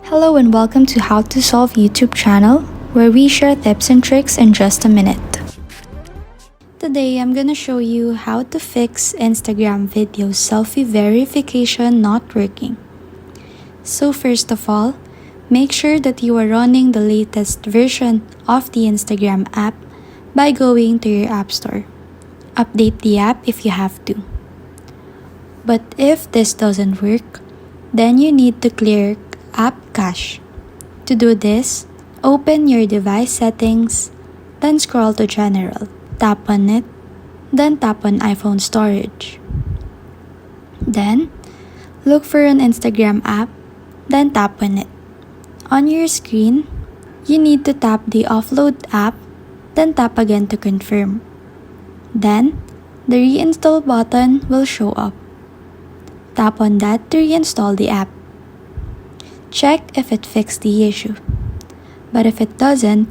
Hello and welcome to How to Solve YouTube channel, where we share tips and tricks in just a minute. Today I'm gonna show you how to fix Instagram video selfie verification not working. So first of all, make sure that you are running the latest version of the Instagram app by going to your app store. Update the app if you have to. But if this doesn't work, then you need to clear app cache. To do this, open your device settings, then scroll to General. Tap on it, then tap on iPhone storage. Then, look for an Instagram app, then tap on it. On your screen, you need to tap the Offload app, then tap again to confirm. Then, the Reinstall button will show up. Tap on that to reinstall the app. Check if it fixed the issue. But if it doesn't,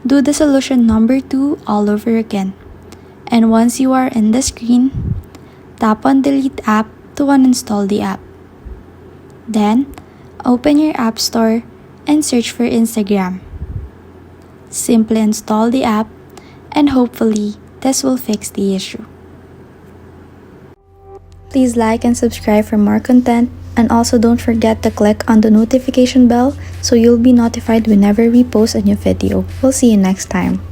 do the solution number 2 all over again. And once you are in the screen, tap on Delete App to uninstall the app. Then, open your app store and search for Instagram. Simply install the app and hopefully this will fix the issue. Please like and subscribe for more content, and also don't forget to click on the notification bell so you'll be notified whenever we post a new video. We'll see you next time.